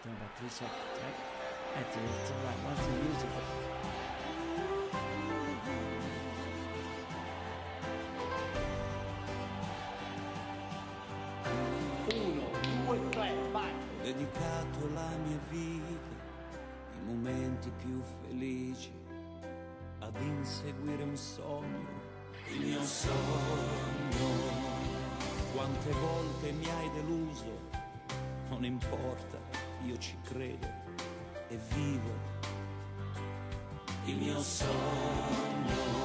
talking about 3 seconds, right? It's a lot. Once you use it, Ho dedicato la mia vita, i momenti più felici, ad inseguire un sogno, il mio sogno. Quante volte mi hai deluso, non importa, io ci credo e vivo il mio sogno.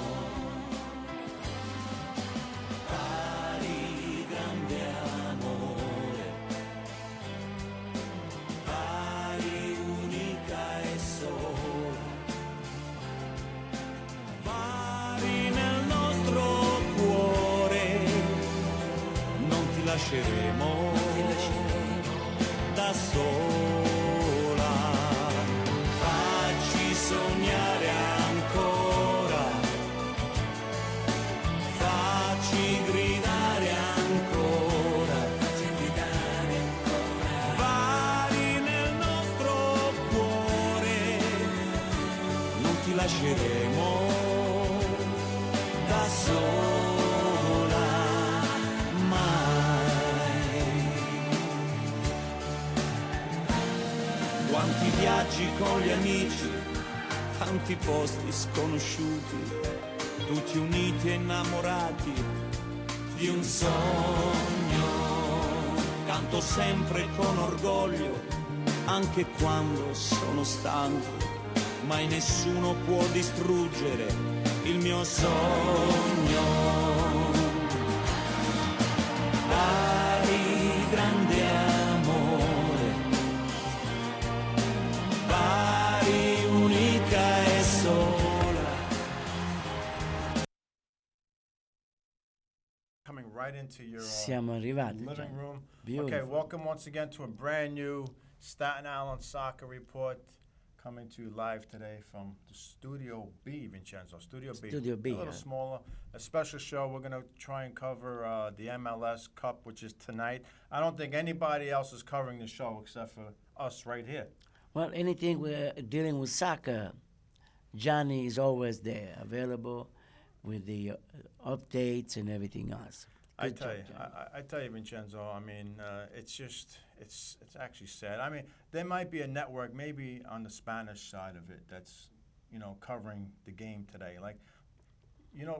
Pari grande amore, pari unica e sola, pari nel nostro cuore, non ti lasceremo da sola. Facci sognare ancora, facci gridare ancora, vari nel nostro cuore, non ti lasceremo da sola mai. Quanti viaggi con gli amici, tanti posti sconosciuti, tutti uniti e innamorati di un sogno. Canto sempre con orgoglio, anche quando sono stanco, mai nessuno può distruggere il mio sogno. Pari grande amore, pari unica e sola. Coming right into your siamo arrivati. living Gianni. room. Beautiful. Okay, welcome once again to a brand new Staten Island Soccer Report, coming to you live today from the Studio B, Vincenzo. Studio B. Studio B, A little yeah. smaller. A special show. We're going to try and cover the M.L.S. Cup, which is tonight. I don't think anybody else is covering the show except for us right here. Well, anything we're dealing with soccer, Johnny is always there, available with the updates and everything else. I Good tell job, you, Johnny. I tell you, Vincenzo. I mean, it's just, it's actually sad. I mean, there might be a network, maybe on the Spanish side of it, that's, covering the game today. Like,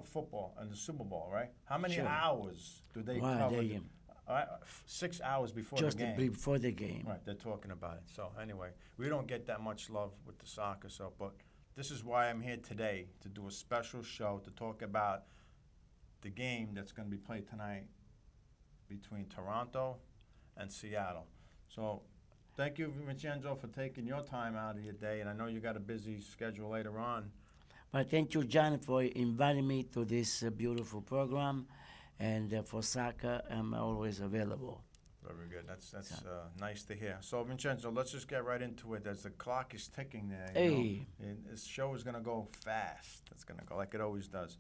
football and the Super Bowl, right? How many Sure. hours do they Wow, cover? there you- 6 hours before Just the game. before the game. Right, they're talking about it. So anyway, we don't get that much love with the soccer. So, but this is why I'm here today, to do a special show to talk about the game that's going to be played tonight between Toronto and Seattle. So, thank you, Vincenzo, for taking your time out of your day. And I know you got a busy schedule later on. But thank you, John, for inviting me to this beautiful program. And for soccer, I'm always available. Very good. That's nice to hear. So, Vincenzo, let's just get right into it. As the clock is ticking there, Hey. this show is going to go fast. It's going to go like it always does.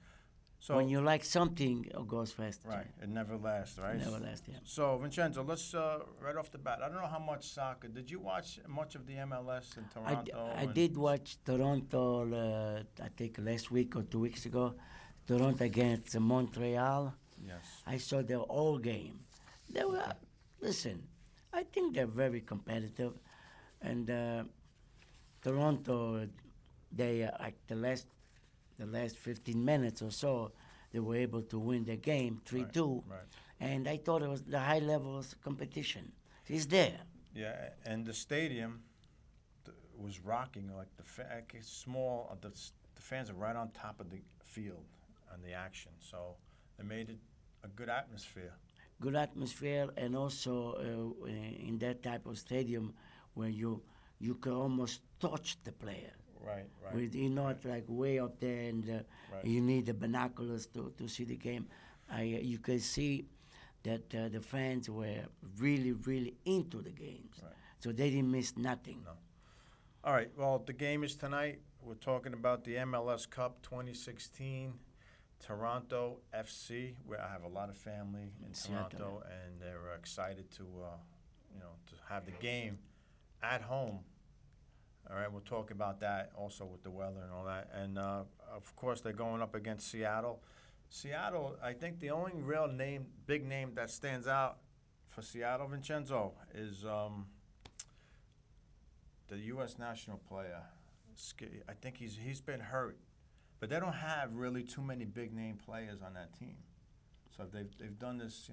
So, When you like something, it goes fast. right, it never lasts, right? Never lasts, yeah. So, Vincenzo, let's right off the bat. I don't know how much soccer. Did you watch much of the M.L.S. in Toronto? I did watch Toronto, I think last week or 2 weeks ago. Toronto against Montreal. Yes. I saw the whole game. They were, listen, I think they're very competitive. And Toronto, they like the last 15 minutes or so, they were able to win the game 3-2. Right. And I thought it was the high levels competition. It's there. Yeah, and the stadium was rocking. Like it's small. The fans are right on top of the field and the action. So they made it a good atmosphere. Good atmosphere, and also in that type of stadium where you can almost touch the player. Right. With, not like way up there, and Right. you need the binoculars to see the game. You can see that the fans were really, really into the games. Right. So they didn't miss nothing. No. All right. Well, the game is tonight. We're talking about the M.L.S. Cup 2016, Toronto FC, where I have a lot of family in Seattle. Toronto, and they're excited to have the game at home. All right, we'll talk about that also with the weather and all that. And of course, they're going up against Seattle. Seattle, I think the only real name, big name that stands out for Seattle, Vincenzo, is the U.S. national player. I think he's been hurt, but they don't have really too many big name players on that team. So they've done this,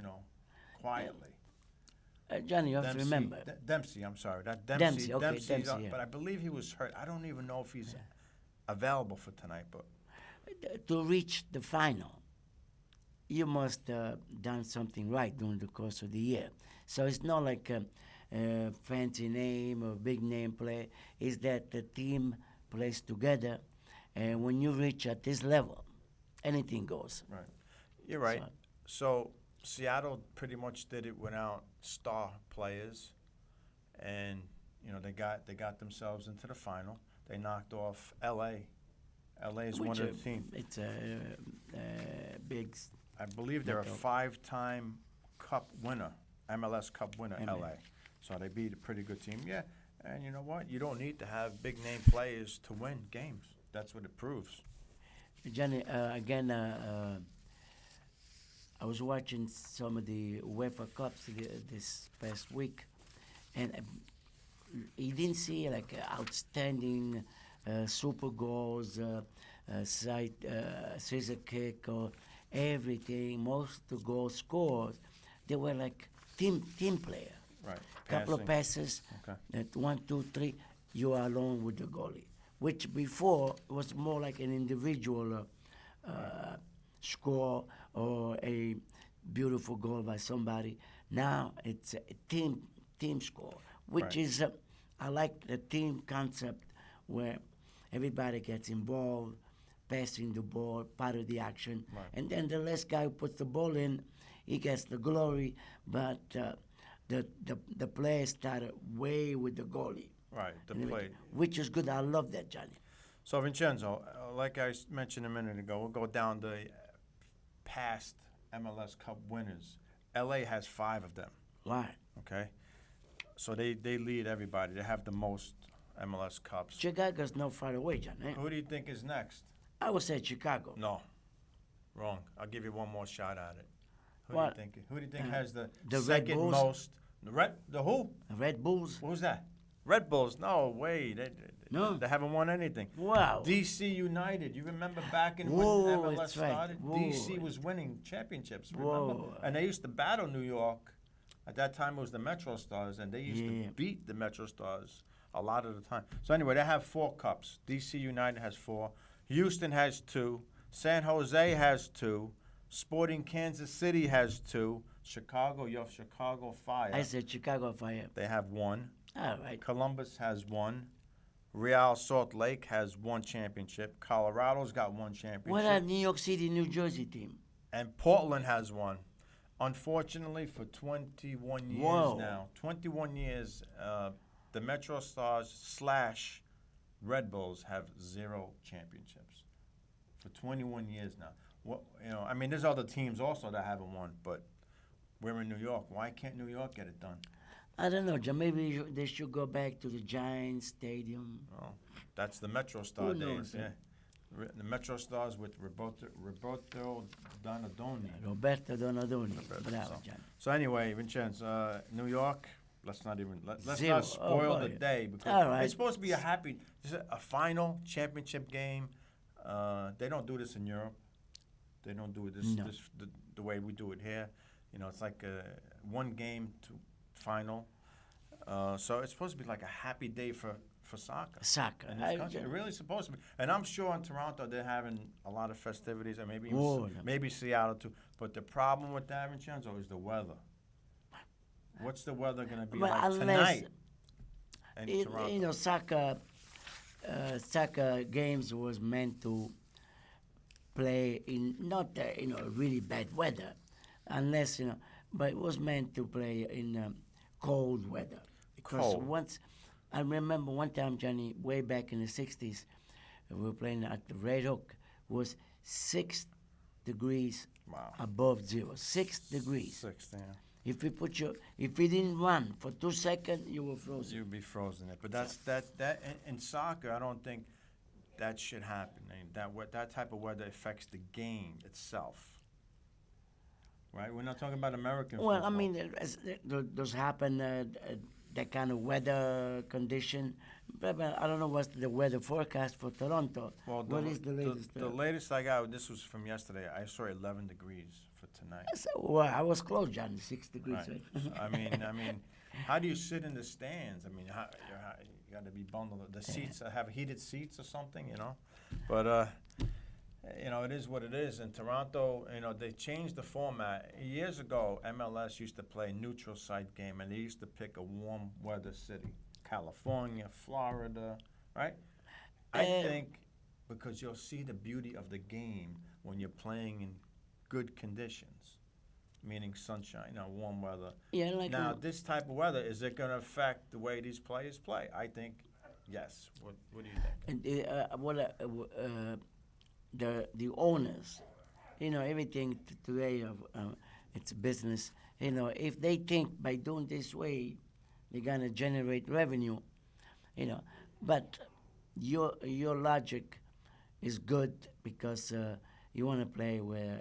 quietly. Johnny, you have to remember. Dempsey, I'm sorry. That Dempsey, okay, Dempsey's Dempsey, yeah. But I believe he was hurt. I don't even know if he's available for tonight. But To reach the final, you must done something right during the course of the year. So it's not like a fancy name or big name play. It's that the team plays together, and when you reach at this level, anything goes. right, you're right. So- So Seattle pretty much did it without star players, and they got themselves into the final. They knocked off L.A. L.A. is one Which, of the teams. it's a big. I believe they're a Knockout. five-time Cup winner, M.L.S. Cup winner, Amen. L.A. So they beat a pretty good team. Yeah, and you know what? You don't need to have big-name players to win games. That's what it proves. Johnny, again, I was watching some of the UEFA Cups this past week, and you didn't see like outstanding super goals, scissor kick, or everything. Most of the goals scored, they were like team player. Right. Couple of Passing. passes, Okay. that 1, 2, 3, you are alone with the goalie. Which before was more like an individual score or a beautiful goal by somebody. Now it's a team score, which Right. is I like the team concept where everybody gets involved, passing the ball, part of the action, Right. and then the last guy who puts the ball in, he gets the glory, but the player started way with the goalie. Right, the And play. which is good. I love that, Johnny. So, Vincenzo, like I mentioned a minute ago, we'll go down the past MLS Cup winners. LA has 5 of them, Why? okay? So they lead everybody. They have the most MLS Cups. Chicago's not far away, Johnny. Who do you think is next? I would say Chicago. No, wrong. I'll give you one more shot at it. Who What? do you think? Who do you think Uh, has the the Red second Bulls? most? The who? Red Bulls. Who's that? Red Bulls? No way. No. They haven't won anything. Wow. DC United. You remember back in Whoa, when MLS that's right. started? Whoa. DC was winning championships. Remember? Whoa. And they used to battle New York. At that time, it was the Metro Stars, and they used Yeah. to beat the Metro Stars a lot of the time. So anyway, they have 4 cups. DC United has 4. Houston has 2. San Jose has 2. Sporting Kansas City has 2. Chicago, your Chicago Fire. I said Chicago Fire. They have 1. All right. Columbus has 1. Real Salt Lake has 1 championship. Colorado's got 1 championship. What about New York City, New Jersey team? And Portland has 1. Unfortunately, for 21 years Whoa. now, 21 years, the Metro Stars / Red Bulls have 0 championships. For 21 years now. I mean, there's other teams also that haven't won, but we're in New York. Why can't New York get it done? I don't know, John. Maybe they should go back to the Giants Stadium. Well, that's the Metro Star Who days. knows, Yeah. The Metro Stars with Roberto Donadoni. Roberto Donadoni. Roberto, Bravo, so. John. So anyway, Vincenzo, New York. Let's not 0. not spoil Oh, the boy. day because All right. it's supposed to be a final championship game. They don't do this in Europe. They don't do this, No. the way we do it here. It's like a 1 game to final. So it's supposed to be like a happy day for soccer. Soccer. In this country. It's really supposed to be. And I'm sure in Toronto they're having a lot of festivities, and maybe Whoa. maybe Seattle too. But the problem with that, Vincenzo, is the weather. What's the weather going to be Well, like unless- tonight in Toronto? Soccer games was meant to play in not really bad weather, unless but it was meant to play in cold weather. Because Cold. I remember one time, Johnny, way back in the '60s, we were playing at the Red Hook. It was 6 degrees Wow. above 0. 6 degrees. 6, yeah. If you didn't run for 2 seconds, you were frozen. You'd be frozen there. But that in soccer, I don't think that should happen. I mean, that type of weather affects the game itself. Right? We're not talking about American Well, I football. mean, those happen, that kind of weather condition. But I don't know what's the weather forecast for Toronto. Well, What is the latest? The latest I got, this was from yesterday. I saw 11 degrees for tonight. Well, I was close, John. 6 degrees. Right. Right? So, I mean, how do you sit in the stands? I mean, you got to be bundled. The seats have heated seats or something, you know. But it is what it is. In Toronto, they changed the format. Years ago, M.L.S. used to play a neutral site game, and they used to pick a warm weather city, California, Florida, right? I think because you'll see the beauty of the game when you're playing in good conditions, meaning sunshine, warm weather. Yeah, like Now, this type of weather, is it going to affect the way these players play? I think yes. What do you think? And the owners, everything today of it's business. If they think by doing this way, they're gonna generate revenue, but your logic is good because you want to play where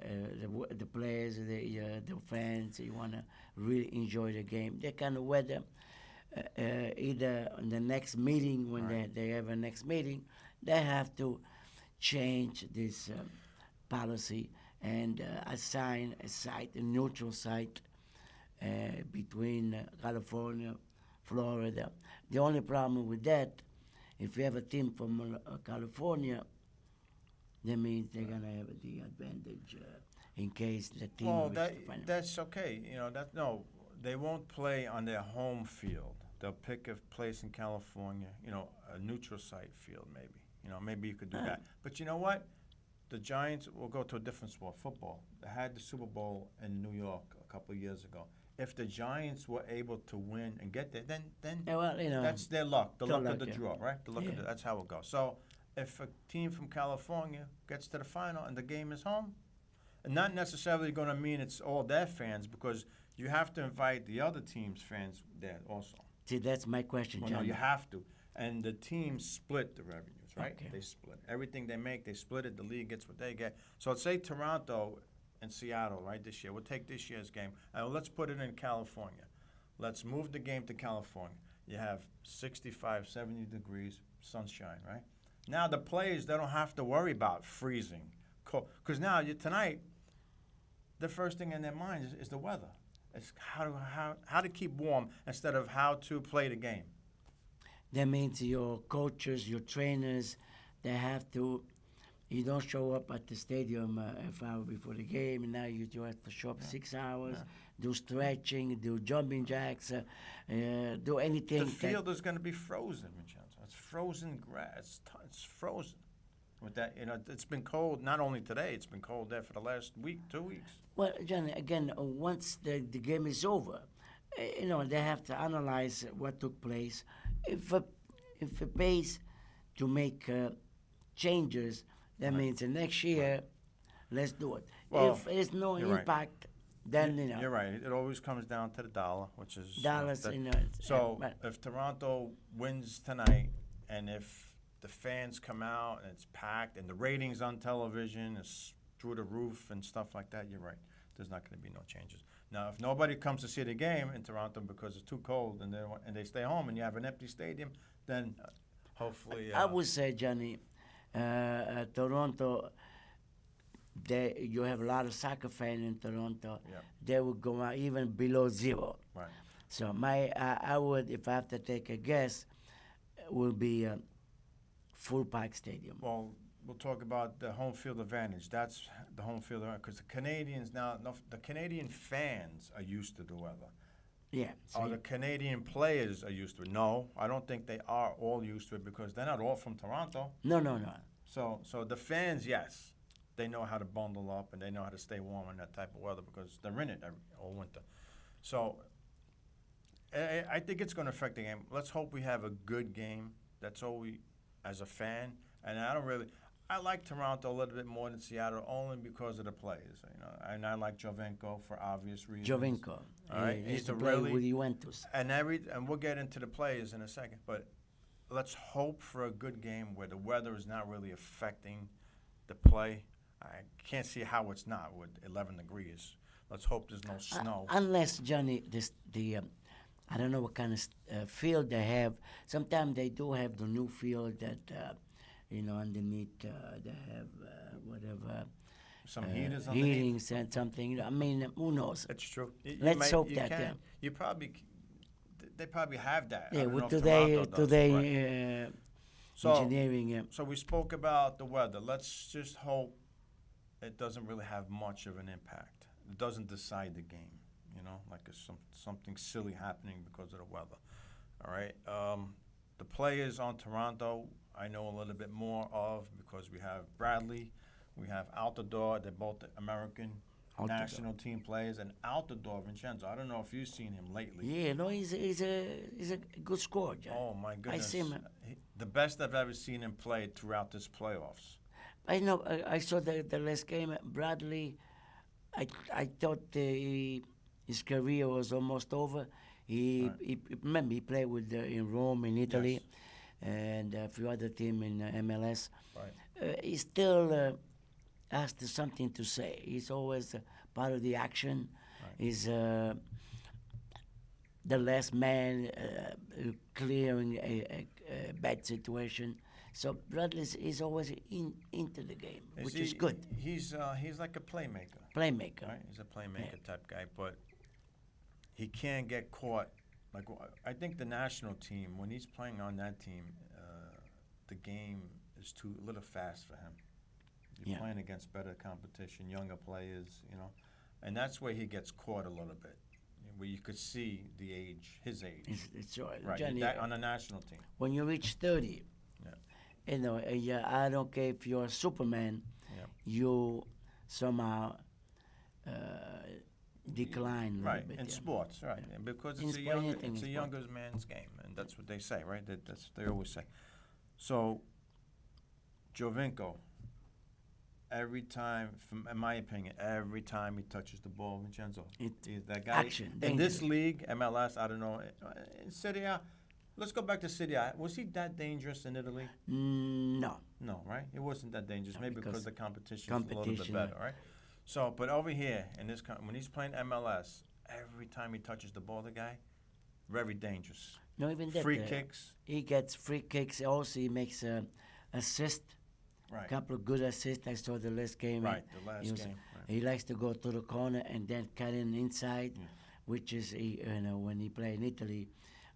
the players, the fans, you want to really enjoy the game. That kind of weather, either on the next meeting when Right. they have a next meeting, they have to change this policy and assign a site, a neutral site between California, Florida. The only problem with that, if you have a team from California, that means they're gonna have the advantage in case the team Well, reaches the final. that's okay. No, they won't play on their home field. They'll pick a place in California, a neutral site field maybe. Maybe you could do that. But you know what? The Giants will go to a different sport, football. They had the Super Bowl in New York a couple of years ago. If the Giants were able to win and get there, then Yeah, well, that's their luck, the their luck of luck, the yeah. draw, right? The luck of Yeah. that's how it goes. So if a team from California gets to the final and the game is home, and not necessarily going to mean it's all their fans because you have to invite the other team's fans there also. See, that's my question, Well, no, John. you have to. And the teams split the revenues, right? Okay. They split. Everything they make, they split it. The league gets what they get. So let's say Toronto and Seattle, right, this year. We'll take this year's game, and let's put it in California. Let's move the game to California. You have 65, 70 degrees, sunshine, right? Now the players, they don't have to worry about freezing. Because now, tonight, the first thing in their minds is the weather. It's how to keep warm instead of how to play the game. That means your coaches, your trainers, they have to. You don't show up at the stadium half hour before the game, and now you have to show up 6 hours, do stretching, do jumping jacks, do anything. The field is going to be frozen, Vincenzo. It's frozen grass. It's frozen. With that, it's been cold. Not only today, it's been cold there for the last week, 2 weeks. Well, John, again, once the game is over, they have to analyze what took place. If it pays to make changes, that means the next year, let's do it. Well, if there's no you're right. impact, then You're right. It always comes down to the dollar, which is dollars. So but if Toronto wins tonight, and if the fans come out and it's packed, and the ratings on television is through the roof and stuff like that, you're right. There's not going to be no changes. Now, if nobody comes to see the game in Toronto because it's too cold and they stay home and you have an empty stadium, then hopefully. I would say, Johnny, Toronto. You have a lot of soccer fans in Toronto. Yeah. They would go out even below zero. Right. So I would, if I have to take a guess, will be a full pack stadium. Well, we'll talk about the home field advantage. That's the home field advantage because the Canadians now, the Canadian fans are used to the weather. Yeah. Are see? the Canadian players are used to it? No, I don't think they are all used to it because they're not all from Toronto. No. So the fans, yes, they know how to bundle up and they know how to stay warm in that type of weather because they're in it all winter. So I think it's going to affect the game. Let's hope we have a good game. That's all we, as a fan. And I like Toronto a little bit more than Seattle only because of the players, and I like Jovinko for obvious reasons. Jovinko. All right, He used he's to a play really with Juventus. and we'll get into the players in a second, but let's hope for a good game where the weather is not really affecting the play. I can't see how it's not with 11 degrees. Let's hope there's no snow. Unless Johnny, I don't know what kind of field they have. Sometimes they do have the new field that underneath they have whatever Some heaters underneath. heatings and something. I mean, who knows? It's true. Let's hope that. Yeah. You probably, they probably have that. I Yeah, don't know with if today, Toronto does. Right. engineering. Yeah. So we spoke about the weather. Let's just hope it doesn't really have much of an impact. It doesn't decide the game, like something silly happening because of the weather. All right. The players on Toronto, I know a little bit more of because we have Bradley, we have Altidore. They're both American national team players, and Altidore Vincenzo. I don't know if you've seen him lately. Yeah, no, he's a good scorer, John. Oh my goodness! I see him. The best I've ever seen him play throughout this playoffs. I know. I saw the last game. Bradley, I thought his career was almost over. Remember he played with in Rome in Italy, Yes. and a few other teams in M.L.S. Right. He still has something to say. He's always part of the action. Right. He's the last man clearing a bad situation. So Bradley is always into the game, which is good. He's like a playmaker. Playmaker. Right. He's a playmaker type guy, but he can't get caught. Like I think the national team, when he's playing on that team, the game is a little fast for him. He's playing against better competition, younger players, and that's where he gets caught a little bit, where you could see his age. It's right. Right, Johnny, on the national team. when you reach 30, I don't care if you're a Superman, Yeah. you somehow decline a little Right, bit. in sports, right, and because In it's sport, anything in it's a sport. younger man's game, and that's what they say, right? That's they always say. So, Jovinko, every time, in my opinion, every time he touches the ball, Vincenzo, he's that guy. Action, In this dangerous. league, M.L.S, I don't know, in Serie A, let's go back to Serie A. Was he that dangerous in Italy? No. No, right? It wasn't that dangerous. No, Maybe because because the competition is a little bit competition, better, right? So, but over here, when he's playing M.L.S, every time he touches the ball, the guy, very dangerous. No, even that. Free kicks. He gets free kicks. Also, he makes assist. Right. Couple of good assists. I saw the last game. Right, the last he was- game. Right. He likes to go to the corner and then cut in inside, Yeah. which is when he played in Italy,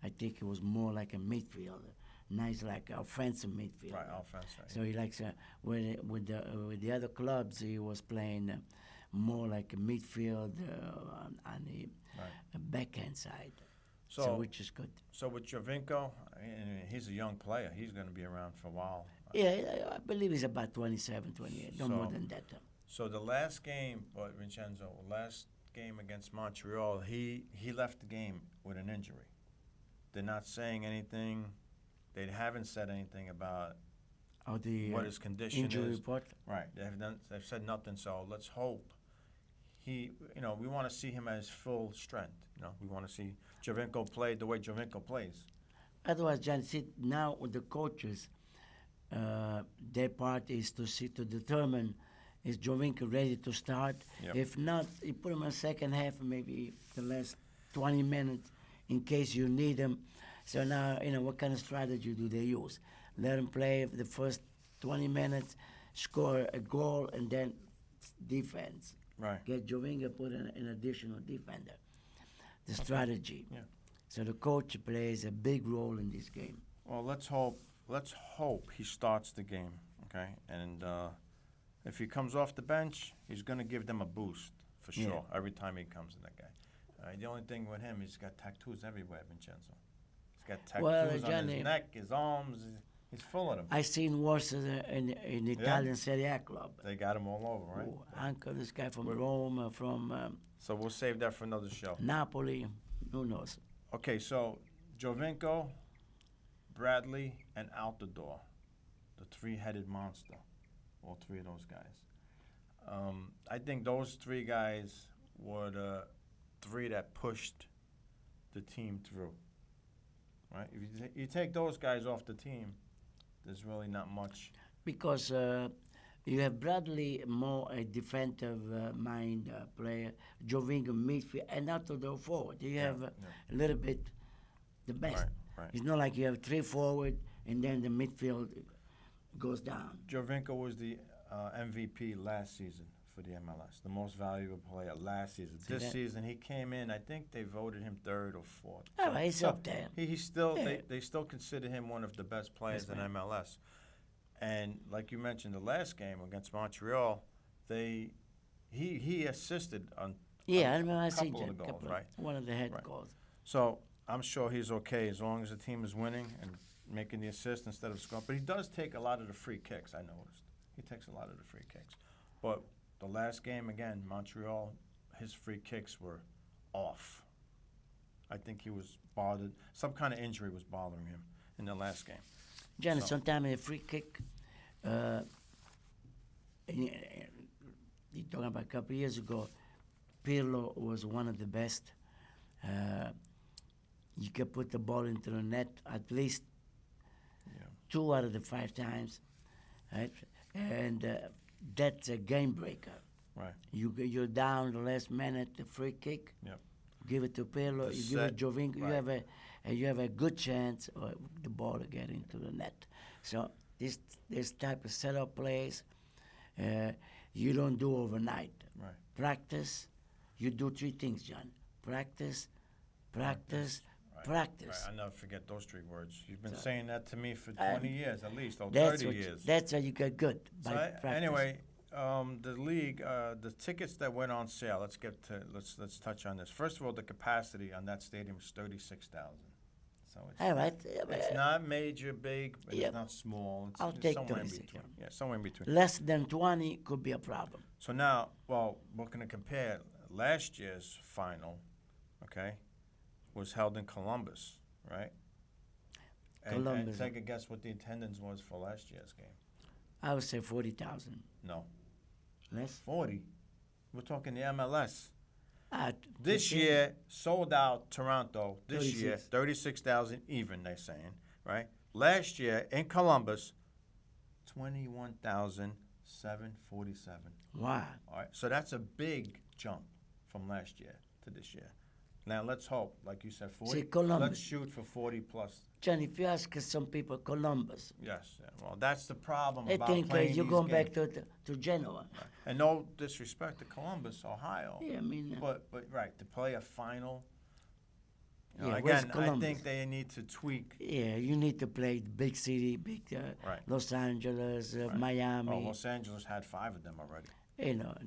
I think it was more like a midfielder, nice like offensive midfielder. Right, offense. Right. So he likes with the other clubs he was playing more like a midfield on the backhand side. So which is good. So with Jovinko, he's a young player. He's going to be around for a while. Yeah, I believe he's about 27, 28, no more than that. So the last game, last game against Montreal, he left the game with an injury. They're not saying anything. They haven't said anything about what his condition injury is. report. Right. They've said nothing. So let's hope we want to see him at his full strength. We want to see Jovinko play the way Jovinko plays. Otherwise, John, see, now with the coaches, their part is to determine is Jovinko ready to start. Yep. If not, you put him in the second half, maybe the last 20 minutes in case you need him. So now, what kind of strategy do they use? Let him play the first 20 minutes, score a goal, and then defense. Right. Get Jovinko put in an additional defender. The strategy. Yeah. So the coach plays a big role in this game. Well, let's hope he starts the game, okay? And if he comes off the bench, he's going to give them a boost for sure every time he comes in. That guy. The only thing with him, he's got tattoos everywhere, Vincenzo. He's got tattoos on Johnny, his neck, his arms. He's full of them. I seen worse in Italian Serie A club. They got him all over, right? Uncle, this guy from Rome, from So we'll save that for another show. Napoli, who knows? Okay, so Jovinko, Bradley, and Altidore, the three-headed monster. all three of those guys. I think those three guys were the three that pushed the team through. Right? If you take those guys off the team, there's really not much. Because you have Bradley more a defensive mind player, Jovinko midfield, and not to the forward. You have a little bit the best. Right. It's not like you have three forward and then the midfield goes down. Jovinko was the MVP last season for the MLS, the most valuable player last season. This season he came in. I think they voted him third or fourth. Oh, he's up there. He's still they still consider him one of the best players in MLS. And like you mentioned, the last game against Montreal, he assisted on I remember I couple seen of the goals, couple, right? One of the head Right. goals. So I'm sure he's okay as long as the team is winning and making the assist instead of scoring. But he does take a lot of the free kicks, I noticed. He takes a lot of the free kicks. But the last game, again, Montreal, his free kicks were off. I think he was bothered. Some kind of injury was bothering him in the last game. Johnny, So- sometimes a free kick, you're talking about a couple of years ago, Pirlo was one of the best. You could put the ball into the net at least 2 out of the 5 times, right? And that's a game breaker. Right. You're down the last minute, the free kick. Yep. Give it to Pirlo. The You give it set, Jovinko. right. You have a good chance of the ball to get into the net. So this type of setup plays, you don't do overnight. Right. Practice. You do 3 things, John. Practice, practice, Right. practice. Right. I'll never forget those 3 words. You've been So- saying that to me for 20 years at least, or That's 30 what years. That's how you get good by So practice. anyway, the league, the tickets that went on sale. Let's touch on this. First of all, the capacity on that stadium is 36,000. So All right. it's not major big, but Yeah. it's not small. It's, I'll it's take somewhere in 36, between. Yeah, somewhere in between. Less than 20 could be a problem. So now, well, we're going to compare. Last year's final, okay, was held in Columbus, right? And Columbus. take a guess what the attendance was for last year's game. I would say 40,000. No, Less? 40. We're talking the MLS. This 15. year, sold out Toronto. This year, 36. 36,000 even, they're saying, right? Last year in Columbus, 21,747. Wow. All right, so that's a big jump from last year to this year. Now, let's hope, like you said, 40. See, Columbus. Let's shoot for 40 plus. John, if you ask some people, Columbus, Yes, yeah. Well, that's the problem they about think playing you're these going games. back to Genoa. Right. And no disrespect to Columbus, Ohio. Yeah, I mean, But right, to play a final, you know, Yeah, where's again, I Columbus? think they need to tweak. yeah, you need to play the big city, big Right. Los Angeles, Right. Miami, Oh, Los Angeles had 5 of them already.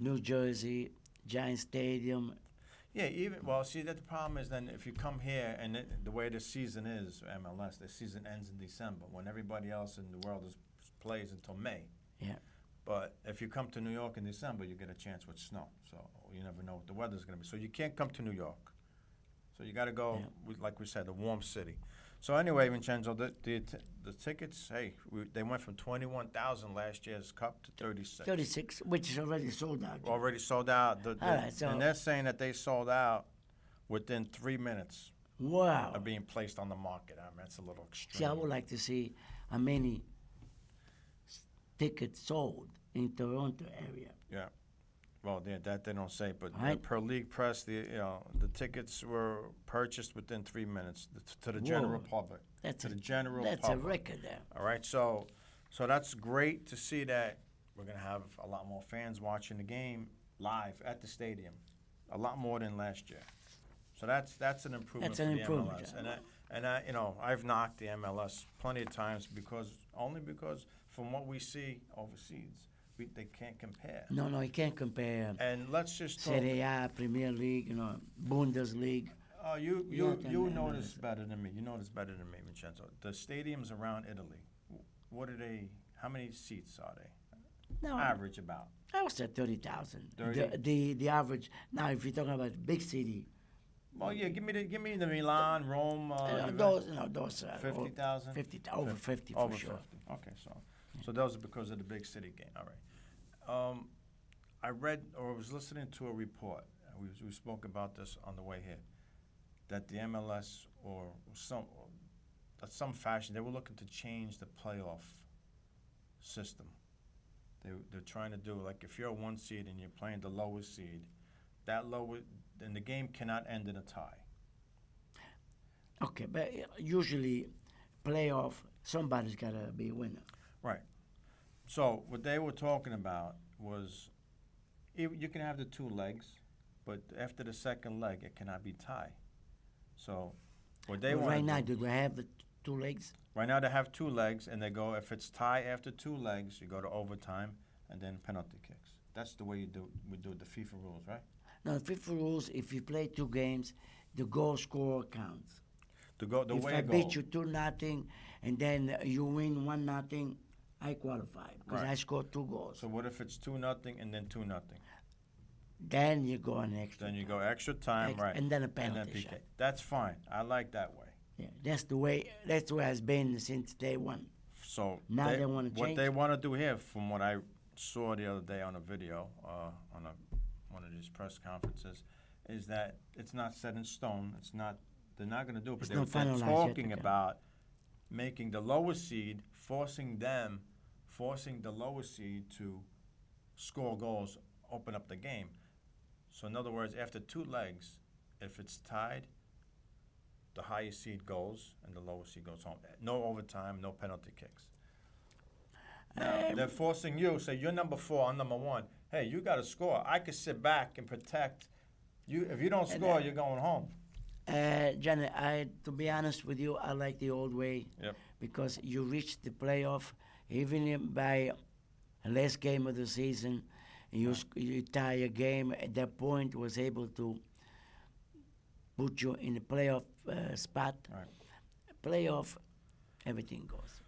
New Jersey, Giant Stadium. Yeah, even well, see that the problem is then if you come here and the way the season is MLS, the season ends in December when everybody else in the world plays until May. Yeah. But if you come to New York in December, you get a chance with snow. So you never know what the weather's going to be. So you can't come to New York. So you got to go, like we said, a warm city. So anyway, Vincenzo, the tickets, hey, they went from 21,000 last year's Cup to 36. 36, which is already sold out. Already sold out. All right, so- and they're saying that they sold out within 3 minutes Wow. of being placed on the market. I mean, that's a little extreme. See, I would like to see how many tickets sold in Toronto area. Yeah. Well, that they don't say, but Right. per league press, the tickets were purchased within 3 minutes to the general Whoa. public. That's To a, the general that's public. a record there. All right, so that's great to see that we're going to have a lot more fans watching the game live at the stadium, a lot more than last year. So that's an improvement That's an for the improvement, MLS. John. And I I've knocked the MLS plenty of times because from what we see overseas, they can't compare. No, you can't compare And let's just talk. Serie A, Premier League, Bundesliga. Oh, you Yeah, know this MLS. better than me. You know this better than me, Vincenzo. The stadiums around Italy, what are they? How many seats are they? No, Average about. I would say 30,000. 30? The average. Now, if you're talking about big city, Well, yeah, give me the Milan, Rome. those 50,000? over 50 Over for sure. 50. Okay, so So those are because of the big city game. All right. I read or was listening to a report. We spoke about this on the way here. That the MLS or some fashion they were looking to change the playoff system. They're trying to do like if you're a 1 seed and you're playing the lowest seed, then the game cannot end in a tie. Okay, but usually playoff, somebody's got to be a winner. Right. So what they were talking about was you can have the 2 legs, but after the second leg, it cannot be tie. So what they want right now, do they have the 2 legs? Right now they have 2 legs, and they go, if it's tie after 2 legs, you go to overtime and then penalty kicks. That's the way we do the FIFA rules, right? No, the FIFA rules, if you play 2 games, the goal score counts. If I way it beat goes. you 2-0, and then you win 1-0, I qualify because Right. I scored 2 goals. So what if it's 2-0 and then 2-0? Then you go on extra. Then you go extra time, right? And then a And penalty then shot. PK. That's fine. I like that way. Yeah, that's the way it's been since day one. So Now they wanna what change they it. want to do here, from what I saw the other day on a video, on one of these press conferences, is that it's not set in stone. It's not. They're not going to do it. But It's they're not finalized yet, talking okay. about making the lowest seed, forcing the lowest seed to score goals, open up the game. So in other words, after 2 legs, if it's tied, the highest seed goes and the lowest seed goes home. No overtime, no penalty kicks. Now, they're forcing you, say you're number 4, I'm number 1. Hey, you got to score. I could sit back and protect you. If you don't score, you're going home. Johnny, to be honest with you, I like the old way. Yep. Because you reach the playoff, even by last game of the season, you tie a game. At that point, was able to put you in the playoff spot. Right. Playoff, everything goes.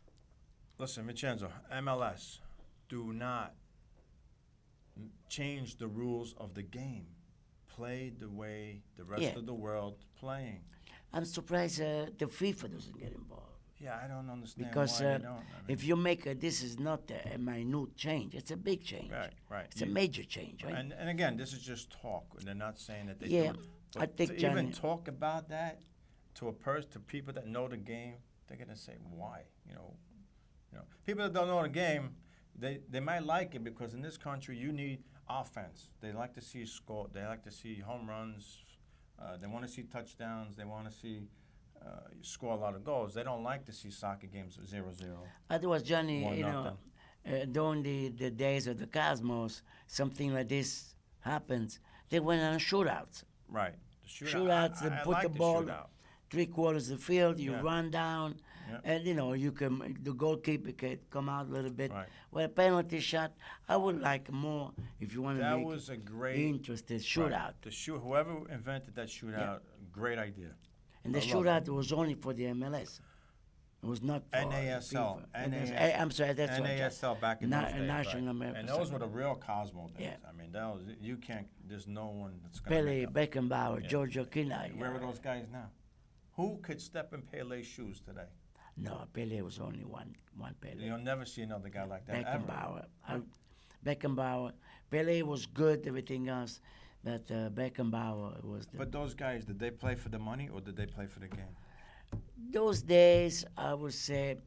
Listen, Vincenzo, M.L.S., do not change the rules of the game. Play the way the rest of the world playing. I'm surprised the FIFA doesn't get involved. Yeah, I don't understand Because why they don't. I mean, if you make this is not a minute change, it's a big change. right. It's a major change, right? And again, this is just talk. They're not saying that they Yeah, do it. But I think, to Johnny, even talk about that to people that know the game, they're gonna say why. You know, people that don't know the game, they might like it because in this country you need offense. They like to see score. They like to see home runs. They want to see touchdowns. They want to see you score a lot of goals. They don't like to see soccer games 0-0. Otherwise, Johnny, 1-0. during the days of the Cosmos, something like this happens. They went on shootouts. Right. The Shootouts, they I put like the ball shootout. 3/4 of the field, you Yeah. run down, Yeah. and the goalkeeper can come out a little bit. Right. Well, penalty shot, I would like more if you want to That make was a great interested shootout. Right. Whoever invented that shootout, great idea. And the I love shootout was only for the MLS. It was not for NASL. FIFA. I'm sorry, that's what. NASL back in those days. National right. American And those were Soccer. the real Cosmo days. Yeah. I mean, you can't. There's no one that's going Pele, to make that. Beckenbauer, Yeah. Giorgio Chiellini. Where are those guys now? Who could step in Pele's shoes today? No, Pele was only one Pele. You'll never see another guy like that ever. Beckenbauer. Beckenbauer. Pele was good, everything else, but Beckenbauer was the. But those guys, did they play for the money or did they play for the game? Those days, I would say,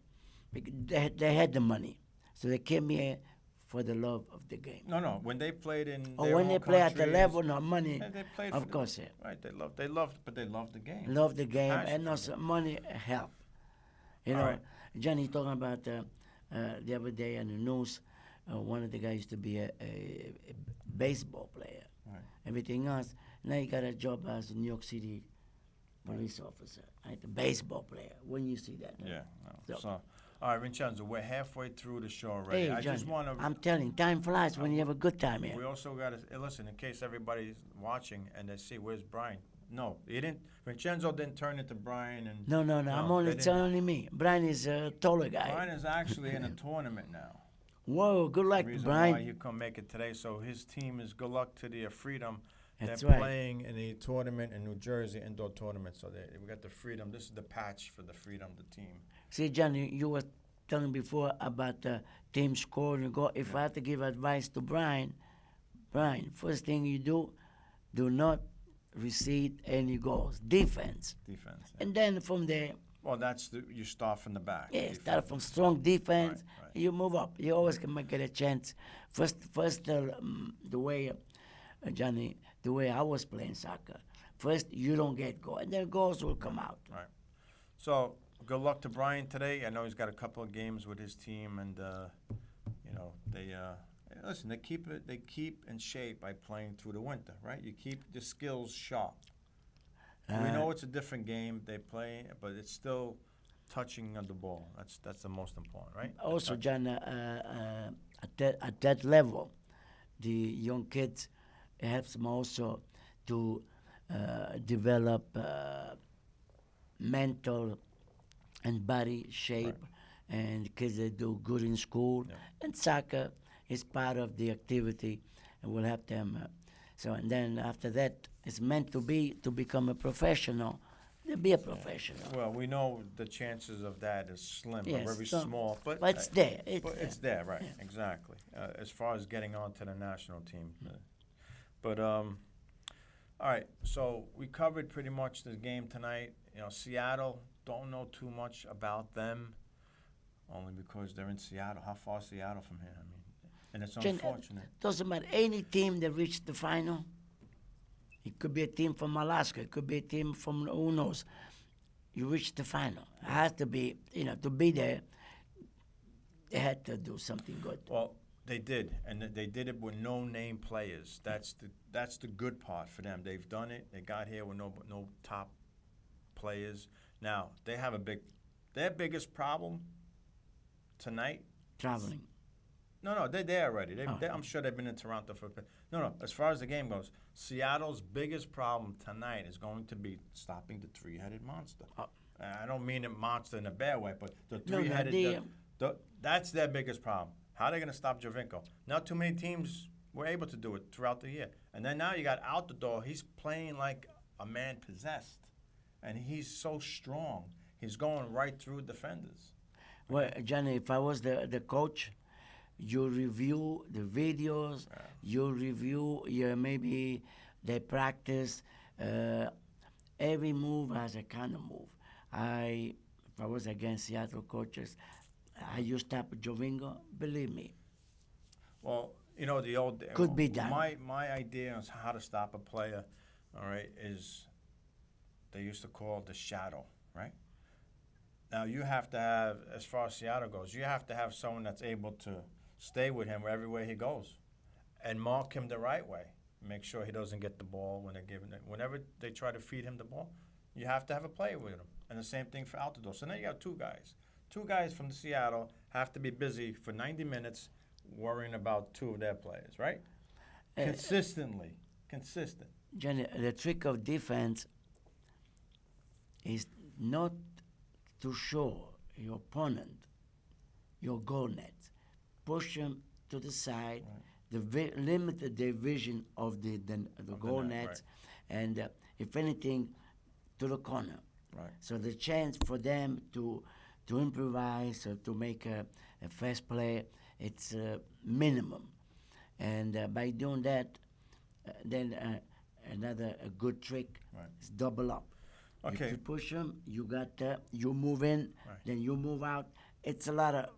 they had the money, so they came here for the love of the game. No. When they played in Or their when home they play at the countries, level, no money. they played Of for course, the, yeah. Right, they loved, but they loved the game. Love the game, Passion and for also it. money help. You All know, right. Johnny talking about the other day on the news. One of the guys used to be a baseball player. Right. Everything else. Now he got a job as a New York City police officer, right? A baseball player. When you see that. Yeah. No. So- So, all right, Vincenzo, we're halfway through the show already. Hey, I Johnny, just want to. I'm telling you, time flies when you have a good time here. We also got to listen in case everybody's watching and they see where's Brian. No, he didn't. Vincenzo didn't turn into Brian and. No, I'm only, they it's didn't. only me. Brian is a taller guy. Brian is actually in a tournament now. Whoa, good luck, Reason Brian. why you couldn't make it today. So his team is good luck to the Freedom. That's They're right. playing in a tournament in New Jersey, indoor tournament. So we got the Freedom. This is the patch for the Freedom, the team. See, Johnny, you were telling before about the team score and go. If I have to give advice to Brian, first thing you do not receive any goals. Defense. Defense. Yeah. And then from there, Well, you start from the back. yeah, defense. start from strong defense. Right, right. You move up. You always can get a chance. First, the way, Johnny, the way I was playing soccer. First, you don't get goal, and then goals will come out. Right. So good luck to Brian today. I know he's got a couple of games with his team, and they listen. They keep in shape by playing through the winter, right? You keep the skills sharp. We know it's a different game they play, but it's still touching of the ball. That's the most important, right? Also, John, at that level, the young kids, it helps them also to develop mental and body shape, and kids that do good in school. Yeah. And soccer is part of the activity, and will help them. And then after that, it's meant to become a professional. They'll be a professional. Well, we know the chances of that is slim, Yes, or very so- small, but it's there. It's there, right? Yeah. Exactly. As far as getting on to the national team, but all right. So we covered pretty much the game tonight. Seattle. Don't know too much about them, only because they're in Seattle. How far is Seattle from here? I mean, and it's unfortunate. Doesn't matter. Any team that reached the final, it could be a team from Alaska, it could be a team from who knows. You reach the final. It has to be, to be there, they had to do something good. Well, they did, and they did it with no-name players. That's the good part for them. They've done it. They got here with no top players. Now they have their biggest problem tonight. Traveling. No, they're there already. I'm sure they've been in Toronto for. No. As far as the game goes, Seattle's biggest problem tonight is going to be stopping the three-headed monster. I don't mean a monster in a bad way, but the three-headed. That's their biggest problem. How are they going to stop Jovinko? Not too many teams were able to do it throughout the year, and then now you got out the door. He's playing like a man possessed, and he's so strong. He's going right through defenders. Well, Johnny, if I was the coach, you review the videos, you review maybe they practice. Every move has a kind of move. If I was against Seattle coaches, I used to stop Jovinko. Believe me. Well, the old Could be done. My idea on how to stop a player, all right, is they used to call it the shadow, right? Now you have to have, as far as Seattle goes, you have to have someone that's able to stay with him everywhere he goes, and mark him the right way. Make sure he doesn't get the ball when they're giving it. Whenever they try to feed him the ball, you have to have a player with him, and the same thing for Altidore. So now you got two guys. Two guys from Seattle have to be busy for 90 minutes worrying about two of their players, right? Consistent. Johnny, the trick of defense is not to show your opponent your goal net. Push them to the side, limit the vision of the goal nets, and if anything, to the corner. Right. So the chance for them to improvise or to make a fast play, it's minimum. And by doing that, then another good trick is double up. Okay. If you push them, you got you move in, then you move out. It's a lot of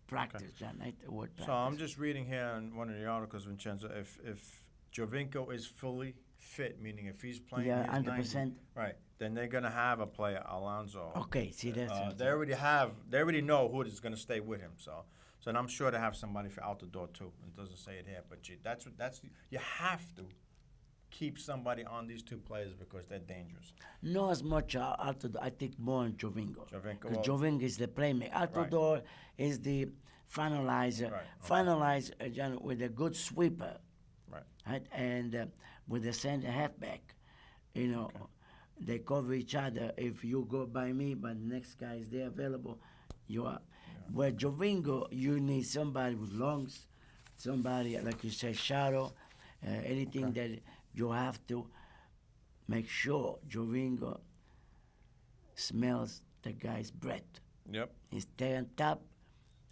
practice, John. Right? The word practice. So I'm just reading here in one of the articles, Vincenzo, if Jovinko is fully fit, meaning if he's playing, Yeah, his 100%. 90, right, then they're gonna have a player, Alonso. Okay, see that's They already know who is gonna stay with him. So and I'm sure they have somebody for out the door too. It doesn't say it here, but you have to keep somebody on these two players because they're dangerous. not as much Altidore. I think more on Jovinko. Jovinko, well- Jovinko is the playmaker. Altidore is the finalizer. Right, okay. Finalize John, with a good sweeper. Right. And with the center halfback, they cover each other. If you go by me, but the next guy is there available, you are. Where Jovinko, you need somebody with lungs, somebody like you say, shadow, anything that you have to make sure Jovinko smells the guy's breath. Yep. He stay on top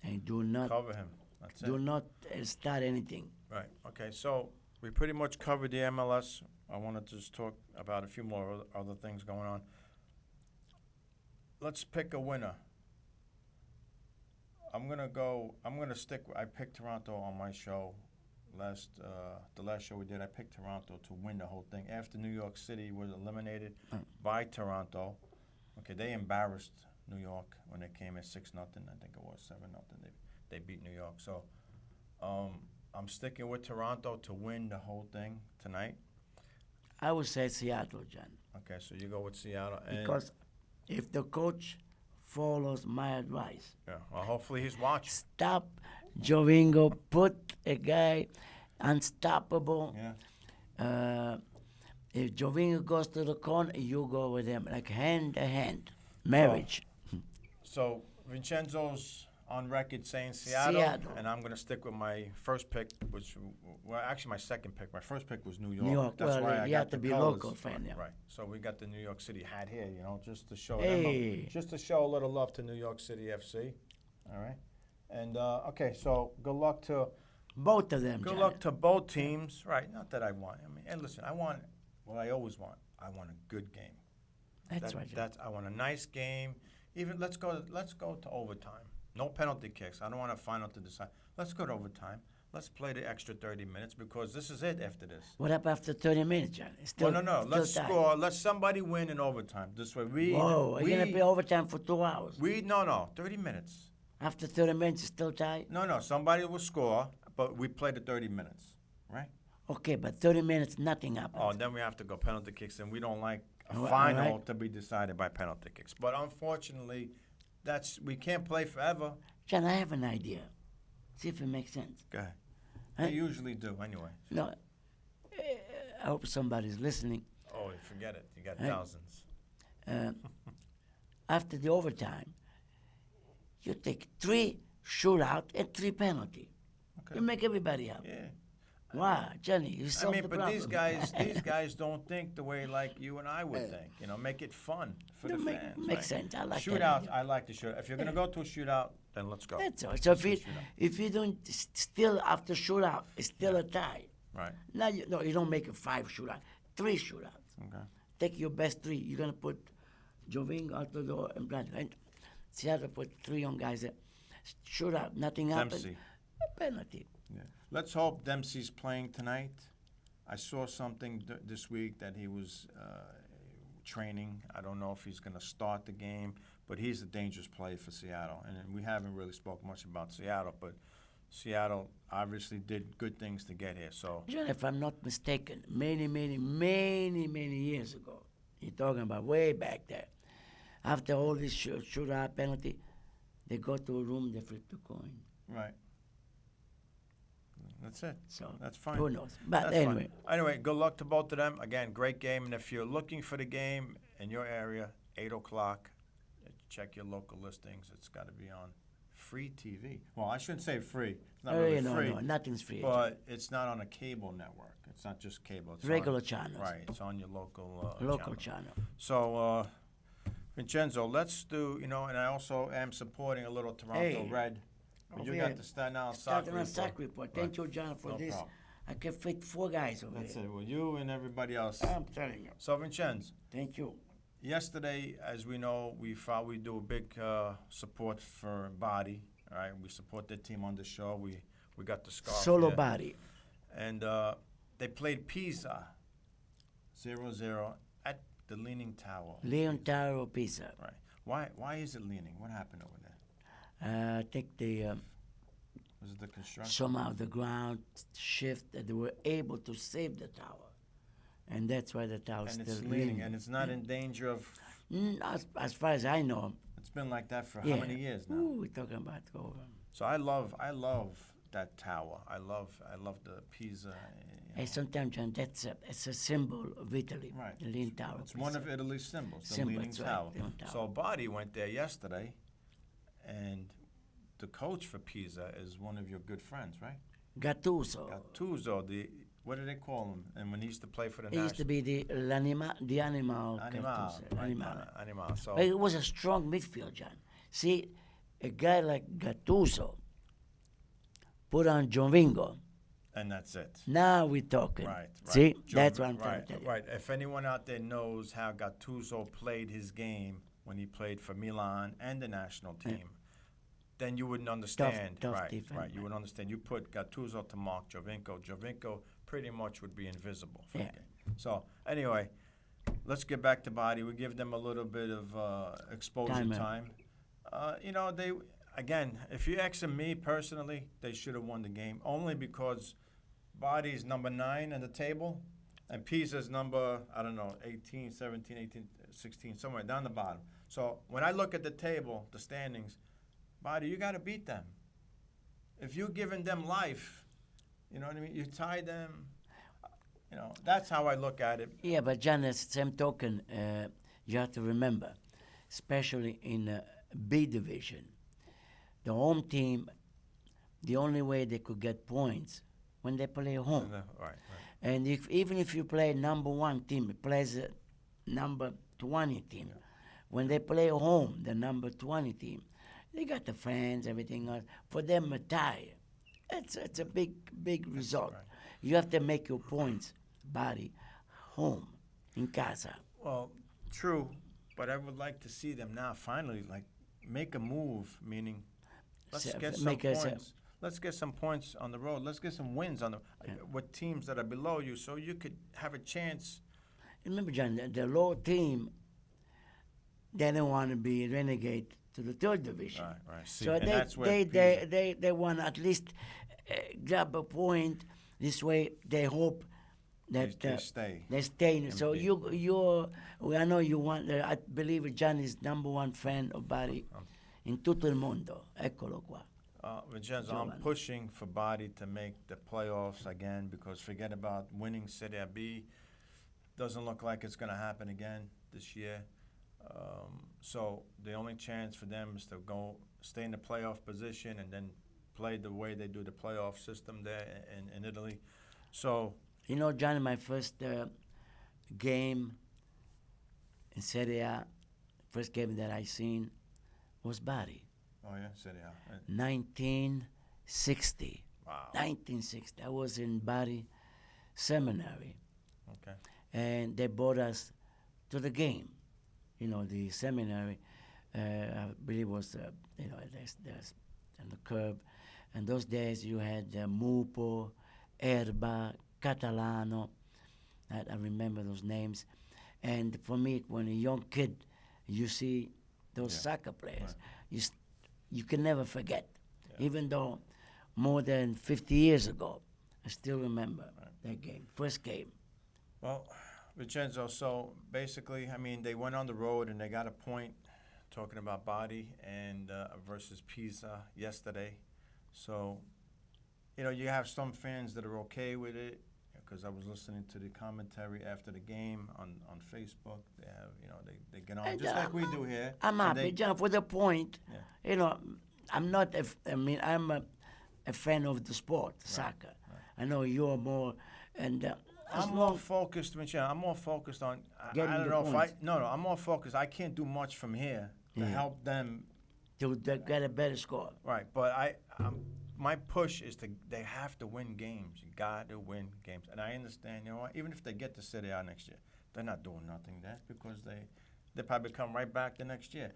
And do not Cover him. That's do it. not start anything. Right. Okay. So we pretty much covered the MLS. I want to just talk about a few more other things going on. Let's pick a winner. I'm gonna stick. I picked Toronto on my show. The last show we did, I picked Toronto to win the whole thing. After New York City was eliminated by Toronto. Okay, they embarrassed New York when they came in 6-0. I think it was 7-0. They beat New York. So I'm sticking with Toronto to win the whole thing tonight. I would say Seattle, John, Okay, so you go with Seattle. And because if the coach follows my advice, yeah, well, hopefully he's watching. stop Jovingo, put a guy unstoppable. Yeah. If Jovingo goes to the corner, you go with him, like hand to hand. Marriage. So Vincenzo's on record saying Seattle, Seattle. and I'm going to stick with my first pick, which, well, actually my second pick. My first pick was New York. New York. That's Well, why I you got have to the be colors. local fan, yeah. Right. So we got the New York City hat here, just to show Hey. just to show a little love to New York City FC. All right. And okay, so good luck to Both of them, good John. luck to both teams. Right. Not that I want. I mean, and listen, I want what I always want. I want a good game. That's right, John. I want a nice game. Even let's go to overtime. No penalty kicks. I don't want a final to decide. Let's go to overtime. Let's play the extra 30 minutes because this is it after this. What up after 30 minutes, John? It's still, No. still Let's tied. score. Let somebody win in overtime. This way Whoa, are you going to play overtime for 2 hours? no 30 minutes. After 30 minutes, it's still tied? No. Somebody will score, but we play the 30 minutes, right? Okay, but 30 minutes, nothing happens. Oh, then we have to go penalty kicks, and we don't like a All right, final all right. to be decided by penalty kicks. But unfortunately, we can't play forever. John, I have an idea. See if it makes sense. Go ahead. Huh? They usually do anyway. No, I hope somebody's listening. Oh, forget it. You got Hey. thousands. After the overtime, you take 3 shootout and 3 penalty. Okay. You make everybody happy. Yeah. Wow, Johnny, you I solved mean, the but problem. these guys don't think the way like you and I would think. Make it fun for the fans. Makes right? sense. I like that Shootouts. idea. I like the shootout. If you're gonna go to a shootout, then let's go. That's all. So Shootout. if you don't still after shootout, it's still a tie. Right. Now you don't make it 5 shootout, 3 shootouts. Okay. Take your best 3. You're gonna put Jovingo out the door and Blanchard. And Seattle put 3 young guys there. Shootout, nothing happened. Dempsey. Penalty. Yeah. Let's hope Dempsey's playing tonight. I saw something this week that he was training. I don't know if he's going to start the game, but he's a dangerous player for Seattle. And we haven't really spoke much about Seattle, but Seattle obviously did good things to get here. So John, if I'm not mistaken, many years ago, you're talking about way back there, after all this shootout penalty, they go to a room, they flip the coin. right. That's it. So That's fine. who knows? But That's anyway, fine. Anyway, good luck to both of them. Again, great game. And if you're looking for the game in your area, 8 o'clock, check your local listings. It's got to be on free TV. Well, I shouldn't say free. It's not really free. no, nothing's free. But it's not on a cable network. It's not just cable. It's Regular on, channels. Right. It's on your local channel. So, Vincenzo, let's do, and I also am supporting a little Toronto Hey. Red. But you Okay. got the Staten Island Starting on soccer sack report. Thank you, John, for No this. problem. I can fit 4 guys over That's there. it. Well, you and everybody else. I'm telling you. So, Vincenzo, Thank you. yesterday, as we know, we do a big support for Body. All right, we support their team on the show. We got the scarf. Solo here. body. And they played Pisa 0-0 at the Leaning Tower. Leon Taro Pisa. Right. Why is it leaning? What happened over there? I think they Was it the construction? somehow the ground shift that they were able to save the tower, and that's why the tower's And still it's leaning, and it's not in danger of. As far as I know, It's been like that for yeah. how many years now? Ooh, we're talking about over. So I love that tower. I love the Pisa. Hey, sometimes, John, it's a symbol of Italy. Right. The Lean Tower. It's one of Italy's symbols, the Symbol, Leaning that's right, Tower. Leaning Tower. So Body went there yesterday, and the coach for Pisa is one of your good friends, right? Gattuso. Gattuso, what do they call him? And when he used to play for the It used to be the animal. Animal, Gattuso, right, Animal. Animal. So But it was a strong midfield, John. See, a guy like Gattuso put on Jovingo. And that's it. Now we're talking. Right. See, Joe- that's what I'm trying right, to tell you. Right. If anyone out there knows how Gattuso played his game when he played for Milan and the national team, then you wouldn't understand. tough right. defense, Right. You would understand. You put Gattuso to mark Jovinko. Jovinko pretty much would be invisible for the Yeah. game. So anyway, let's get back to Body. We give them a little bit of exposure time. They again, if you ask me personally, they should have won the game only because Body's number 9 in the table, and Pisa's number, I don't know, 18, 17, 18, 16, somewhere down the bottom. So when I look at the table, the standings, Body, you got to beat them. If you're giving them life, you know what I mean? You tie them. That's how I look at it. Yeah, but John, as same token, you have to remember, especially in B division, the home team, the only way they could get points when they play home. Right. And even if you play number 1 team, it plays number 20 team. When they play home, the number 20 team, they got the fans, everything else. For them, a tie, it's a big result. right. You have to make your points, Body, home, in casa. Well, true, but I would like to see them now finally make a move, meaning let's get some points. Let's get some points on the road. Let's get some wins on with teams that are below you, so you could have a chance. Remember, John, the low team, they don't want to be renegade to the 3rd division. Right. See, So and that's where they want to at least grab a point. This way, they hope that they stay. They stay. So be- I know you want. I believe John is number 1 fan of Bari in tutto il mondo. Eccolo qua. Vincenzo, I'm pushing for Bari to make the playoffs again because forget about winning Serie B. Doesn't look like it's going to happen again this year. So the only chance for them is to stay in the playoff position and then play the way they do the playoff system there in Italy. So, John, my first game in Serie A, first game that I seen was Bari. oh yeah, Serie A. 1960. Wow. 1960. I was in Bari Seminary, Okay. and they brought us to the game. The seminary, I believe was, there's on the curb. And those days you had Mupo, Erba, Catalano. I remember those names. And for me, when a young kid, you see those soccer players, you can never forget. Even though more than 50 years ago, I still remember that game, first game. Well, Vincenzo, so basically, they went on the road and they got a point, talking about Bari and versus Pisa yesterday. So, you have some fans that are okay with it because I was listening to the commentary after the game on Facebook. They have, they get on just like we do here. I'm happy, John, for the point. Yeah. I'm not. I'm a fan of the sport, soccer. I know you're more, and I'm more focused, Vincenzo. I'm more focused on. I Getting don't the know points. if I'm more focused. I can't do much from here to help them. to get a better score. Right, but my push is they have to win games. You got to win games, and I understand. Even if they get to Serie A next year, they're not doing nothing. That's because they probably come right back the next year.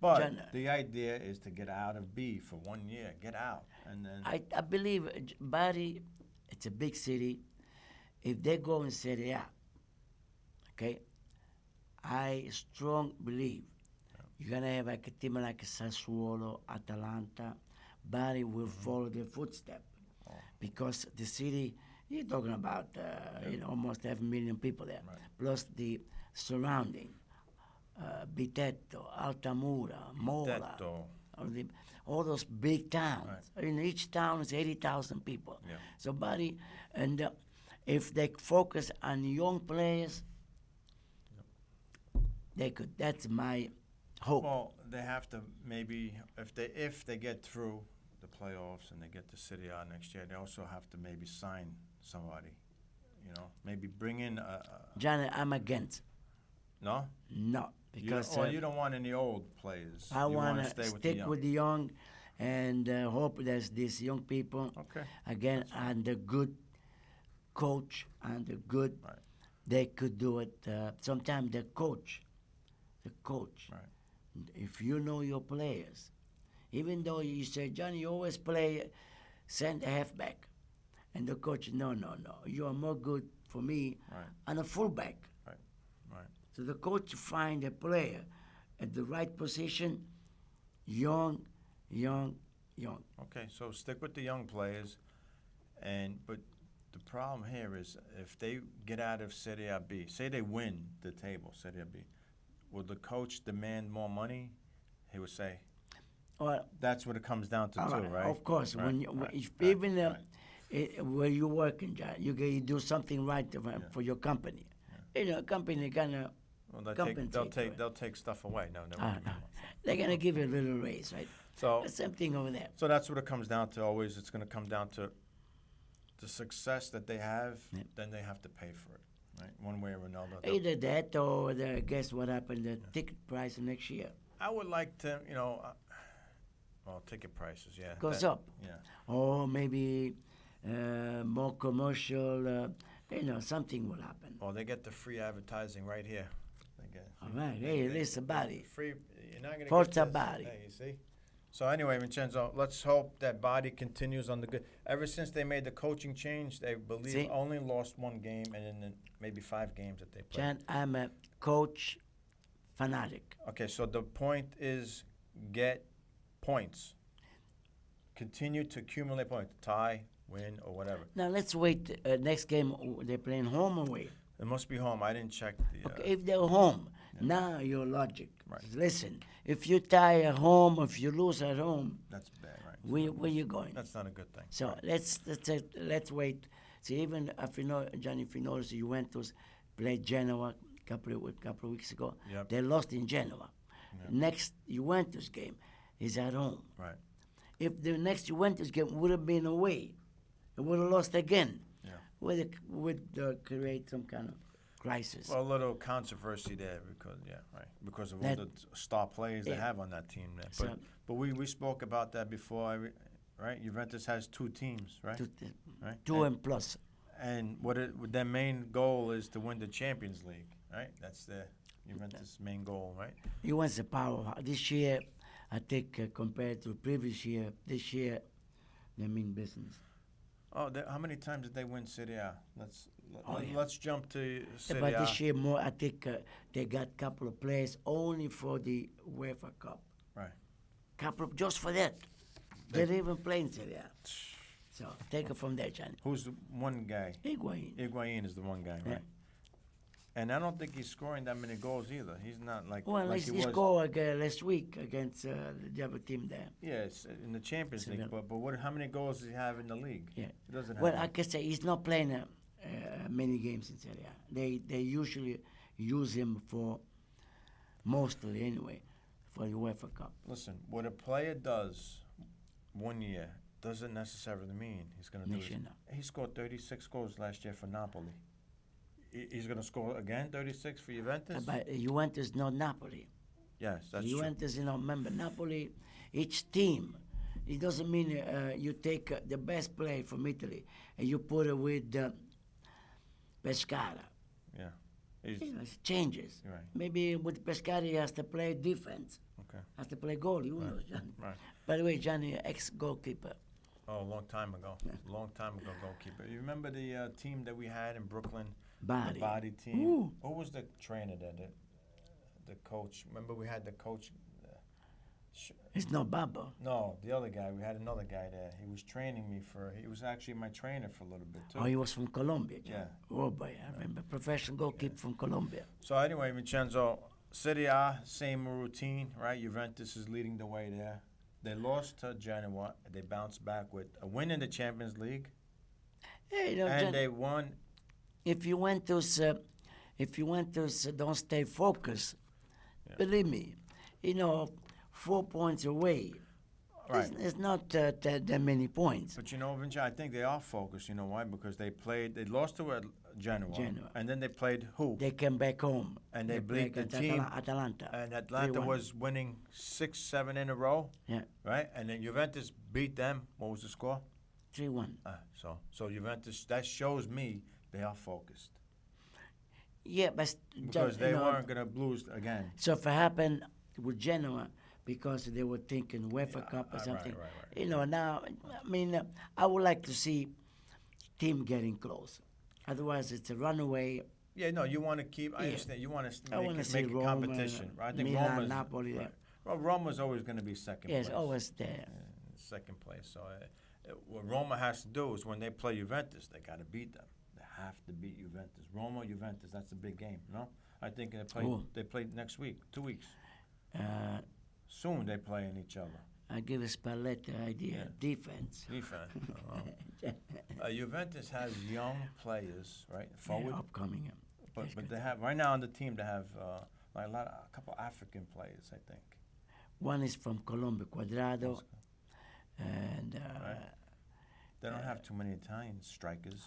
But John, the idea is to get out of B for 1 year. Get out, and then I believe Bari, it's a big city. If they go in Serie A, okay, I strong believe you're gonna have like a team like Sassuolo, Atalanta. Bari will follow their footstep because the city, you're talking about almost 500,000 people there, plus the surrounding, Bitetto, Altamura, Mola, Tetto. all those big towns. In each town is 80,000 people. Yeah. So Bari, and if they focus on young players, they could. That's my hope. Well, they have to maybe if they get through the playoffs and they get to Serie A next year, they also have to maybe sign somebody. Maybe bring in a Johnny, I'm against. no. No, because You don't want any old players. I You want stay to with the stick young. with the young, and hope there's these young people Okay. again and a good coach and a good. Right. They could do it. Sometimes the coach, Right. if you know your players, even though you say, Johnny, you always play center halfback, and the coach, no, you are more good for me Right. on a fullback. Right. Right. So the coach find a player at the right position, young. Okay. So stick with the young players, but the problem here is if they get out of Serie B, say they win the table, Serie B, will the coach demand more money? He would say. Well, That's what it comes down to, too, right? of course, Right, when you, right, if right, even right. where you working, John, you do something right for your company. Company gonna Well, compensate. they'll take stuff away. No, They're gonna give you a little raise, right? So The same thing over there. So that's what it comes down to always. It's going to come down to the success that they have, then they have to pay for it, right? One way or another. Either that or guess what happened, the ticket price next year I would like to, well, ticket prices, yeah. goes up. Yeah. Or maybe more commercial, something will happen. Well, they get the free advertising right here. All right, hey, listen, buddy. Free, you're not going to Forza get this. Body. Hey, you see? So anyway, Vincenzo, let's hope that Body continues on the good. Ever since they made the coaching change, they believe only lost one game and then maybe 5 games that they played. Jan, I'm a coach fanatic. Okay, so the point is get points. Continue to accumulate points. Tie, win, or whatever. Now let's wait. Next game, they're playing home or away? It must be home. I didn't check the. Okay, if they're home, now your logic. Right. Listen, if you tie at home, if you lose at home, That's bad, right? where you going? That's not a good thing. So right. let's wait. See, even if you know, Johnny, if you notice, Juventus played Genoa couple of weeks ago. Yep. They lost in Genoa. Yep. Next Juventus game is at home. Right. If the next Juventus game would have been away, it would have lost again. Yeah. Would create some kind of crisis. Well, a little controversy there because of all the star players they have on that team there. But we spoke about that before, right? Juventus has 2 teams, right? Two and plus. And their main goal is to win the Champions League, right? That's the Juventus' main goal, right? He wants the power. This year, I think compared to previous year, this year they mean business. Oh, how many times did they win Serie A? Let's jump to Serie But A. this year more, I think they got a couple of players only for the UEFA Cup. Right. Just for that. They didn't even play in Serie A. So take it from there, Johnny. Who's the one guy? Higuain. Higuain is the one guy, right? And I don't think he's scoring that many goals either. He's not like Well, he scored last week against the other team there. Yes, in the Champions League. But how many goals does he have in the league? Yeah. He doesn't have. Well, I can say he's not playing many games in Serie A. They usually use him for mostly anyway for the UEFA Cup. Listen, what a player does one year doesn't necessarily mean he's going to do it. He scored 36 goals last year for Napoli. He's going to score again 36 for Juventus? But Juventus not Napoli. Yes, that's Juventus, remember, Napoli, each team, it doesn't mean you take the best player from Italy and you put it with Pescara. Yeah. It changes. Right. Maybe with Pescara he has to play defense. Okay. Has to play goal. You know, Johnny. Right. By the way, Johnny, ex-goalkeeper. Oh, a long time ago. Long time ago, goalkeeper. You remember the team that we had in Brooklyn? Body. The Body team. Ooh. Who was the trainer there? The coach. Remember we had the coach. It's not Baba. No, the other guy. We had another guy there. He was training me he was actually my trainer for a little bit too. Oh, he was from Colombia. John. Yeah. Oh boy, I remember. Professional goalkeeper from Colombia. So anyway, Vincenzo, Serie A, same routine, right? Juventus is leading the way there. They lost to Genoa. They bounced back with a win in the Champions League. Hey, They won. If Juventus don't stay focused, believe me, 4 points away. Right. It's not that many points. But you know, Vinci, I think they are focused. You know why? Because they lost to Genoa, Genoa. and then they played who? They came back home. And they played beat the against team. Atalanta. And Atlanta 3-1. was winning 6-7 in a row. Yeah. Right? And then Juventus beat them. What was the score? 3-1. So Juventus, that shows me they are focused. Yeah, but Because they weren't going to lose again. So if it happened with Genoa, because they were thinking UEFA Cup or something, right. Now, I mean, I would like to see team getting close. Otherwise, it's a runaway. Yeah, no, you want to keep. I Yeah. understand. You want to I wanna see make it Roma, competition. Right? I think Milan, Roma's Napoli. right. Well, Roma's always going to be second Yes, place. always there. Second place. So what Roma has to do is when they play Juventus, they got to beat them. They have to beat Juventus. Roma, Juventus. That's a big game. No, I think they play next week, 2 weeks. Soon they playing each other. I give a Spalletti idea. Defense. Defense. Juventus has young players, right? Forward. Yeah, upcoming. But they have right now on the team. They have a couple African players, I think. One is from Colombia, Cuadrado, and They don't have too many Italian strikers.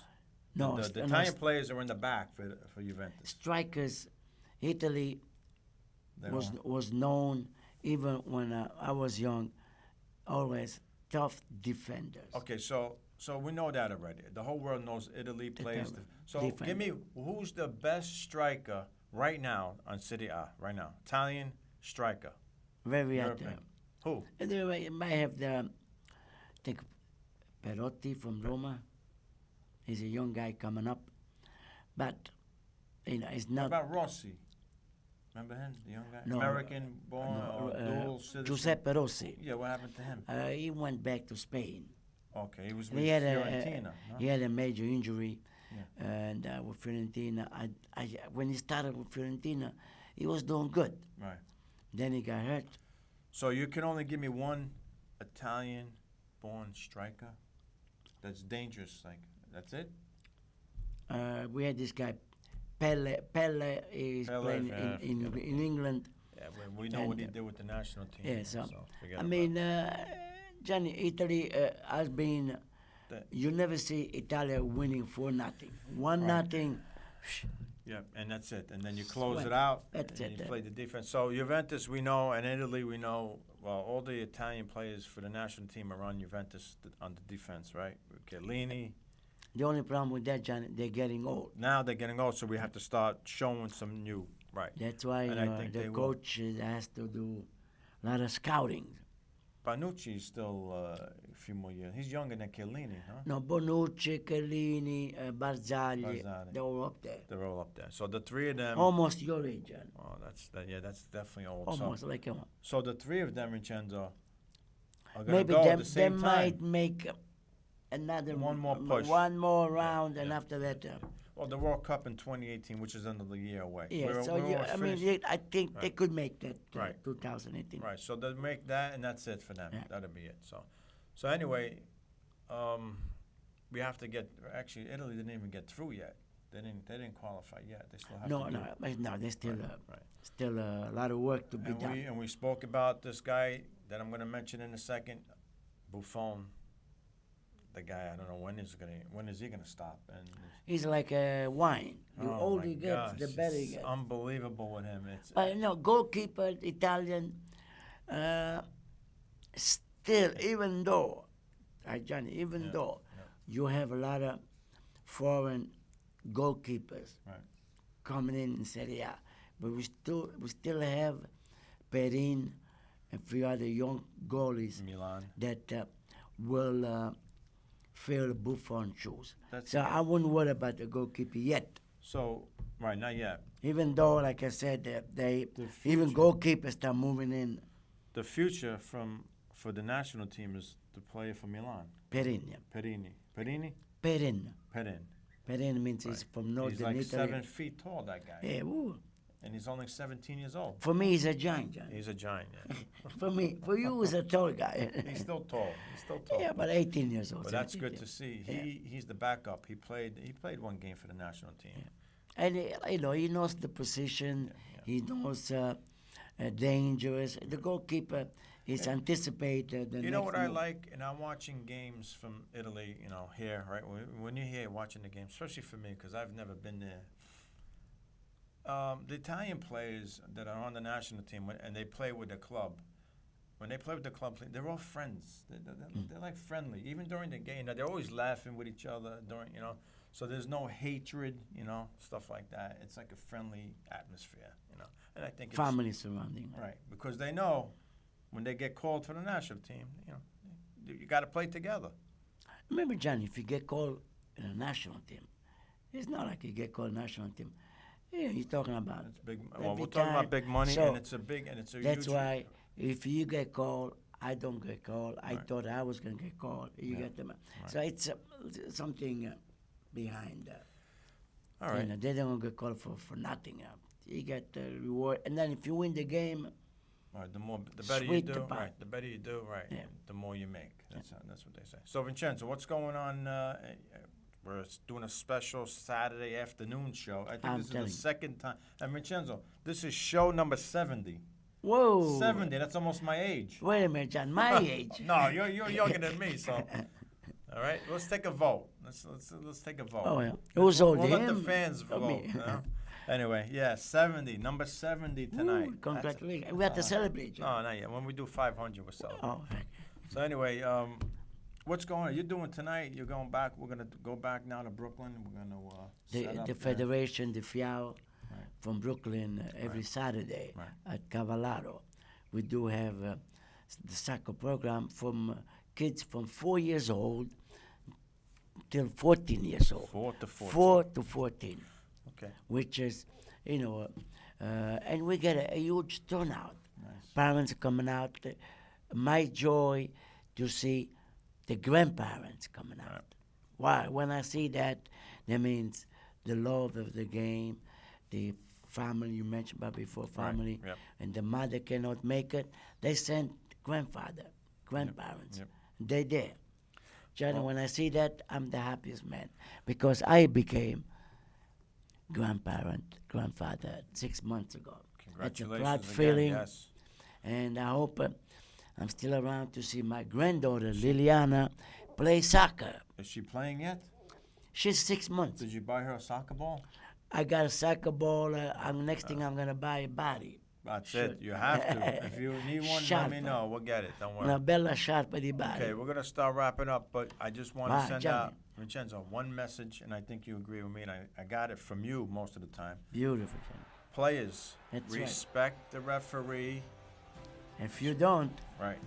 no, The Italian players are in the back for Juventus. strikers. Italy They was known even when I was young, always tough defenders. Okay, so we know that already. The whole world knows Italy plays. So defender. give me who's the best striker right now on Serie A right now? Italian striker. Very European. Who? And they might have I think Perotti from Roma. He's a young guy coming up, but it's What not. about Rossi? Remember him, the young guy? No, American born or dual citizen? Giuseppe Rossi. Yeah, what happened to him? He went back to Spain. Okay, he was And with he had Fiorentina. No? he had a major injury, Yeah. and with Fiorentina, when he started with Fiorentina, he was doing good. Right. Then he got hurt. So you can only give me one Italian-born striker that's dangerous. Like that's it. We had this guy, Pelle. Pelle is playing yeah, in England. Yeah, we know what he And, did with the national team. Yeah, so forget I about mean, Johnny, Italy has been. You never see Italy winning 4-0, 1-0. Yeah, and that's it. And then you close Sweat. it out, That's and it, you play the defense. So Juventus, we know, and Italy, we know. Well, all the Italian players for the national team are on Juventus on the defense, right? Chiellini. The only problem with that, Johnny, they're getting old. Now they're getting old, so we have to start showing some new, right? That's why And I think the they will. coach has to do a lot of scouting. Panucci's still a few more years. He's younger than Chiellini, huh? No, Bonucci, Chiellini, Barzagli, Barzagli. they're all up there. They're all up there. So the three of them. Almost your age, Johnny. Oh, that's definitely old. Almost like him. So the three of them, Vincenzo, are going to Maybe go at they the same time. might make another One more push. one more round, Yeah, and yeah, after that, Well, the World Cup in 2018, which is another year away. yeah. We're So almost I mean, finished. I think they Right. could make that Right. 2018. Right, so they'll make that, and that's it for them. Yeah. That'll be it. So anyway, we have to get. Actually, Italy didn't even get through yet. They didn't qualify yet. They still have No, to. no, there's still Right. still a lot of work to be And done. we spoke about this guy that I'm going to mention in a second, Buffon. The guy, I don't know when is he gonna stop? And He's like a wine. The oh older my he gets, the gosh, better he it's gets. unbelievable with him. It's But no, goalkeeper, Italian, still, even though, Johnny, even though you have a lot of foreign goalkeepers Right. coming in Serie A, but we still have Perin and a few other young goalies Milan. that will fill Buffon shoes. That's So I wouldn't worry about the goalkeeper yet. So right, not yet. Even though, like I said, they The even future. goalkeepers start moving in. The future for the national team is the player for Milan, Perin, yeah. Perin. Perin means he's from northern He's like Italy. 7 feet tall, that guy, Yeah, woo. and he's only 17 years old. For me, he's a giant, Johnny. He's a giant. Yeah. For you, he's a tall guy. He's still tall. Yeah, about 18 years old. But that's 17, good yeah. to see. Yeah. He's the backup. He played one game for the national team. And he knows the position. Yeah. He knows dangerous. The goalkeeper is anticipated. The You know next what I move. like, and I'm watching games from Italy. Here, right? When you're here watching the game, especially for me, because I've never been there. The Italian players that are on the national team and they play with the club. When they play with the club, they're all friends. They're like friendly, even during the game. They're always laughing with each other during. So there's no hatred, stuff like that. It's like a friendly atmosphere, And I think Family surrounding. right, because they know when they get called for the national team, you got to play together. Remember, Johnny, if you get called in a national team, it's not like you get called national team. You're talking about. It's big. every Well, we're talking about time. big money, So and it's a that's huge. why if you get called, I don't get called. I Right. thought I was going to get called. You Yeah. get them. So it's something behind that. All right. They don't get called for nothing. You get the reward, and then if you win the game, All right, the better you Sweet do, the pot. right? The better you do, right? Yeah. The more you make. That's what they say. So Vincenzo, what's going on? We're doing a special Saturday afternoon show. I think I'm this is telling the you. second time. And Vincenzo, this is show number 70. whoa! 70. That's almost my age. Wait a minute, John. My age. No, you're younger than me. So, all right, let's take a vote. Let's take a vote. Oh yeah. Who's older? We'll let the him fans or vote. me? Anyway, yeah, 70, number 70 tonight. Ooh, congratulations. We have to celebrate. John. No, not yet. When we do 500, we'll celebrate. Oh, okay. So anyway, what's going on? You're doing tonight. You're going back. We're gonna go back now to Brooklyn. We're gonna set up The there. Federation, the FIAO, Right. from Brooklyn every Right. Saturday Right. at Cavallaro. We do have the soccer program from kids from 4 years old till 14 years old. 4 to 14. 4 to 14, Okay. which is, and we get a huge turnout. Nice. Parents coming out. My joy to see the grandparents coming out. Right. Why? When I see that means the love of the game, the family you mentioned about before, family, Yep. and the mother cannot make it, they send grandparents. Yep. They there. Johnny, Well- when I see that, I'm the happiest man because I became grandfather 6 months ago. It's a Congratulations proud again. feeling, Yes. and I hope I'm still around to see my granddaughter Liliana play soccer. Is she playing yet? She's 6 months. Did you buy her a soccer ball? I got a soccer ball. Next thing I'm gonna buy a body. That's Sure. it. You have to. If you need one, let me Sharp. know. We'll get it. Don't worry. Una bella sharp di body. Okay, we're gonna start wrapping up, but I just want Bye, to send Johnny. out Vincenzo one message, and I think you agree with me, and I got it from you most of the time. Beautiful. Johnny. Players, That's right. respect the referee. If you don't, Right.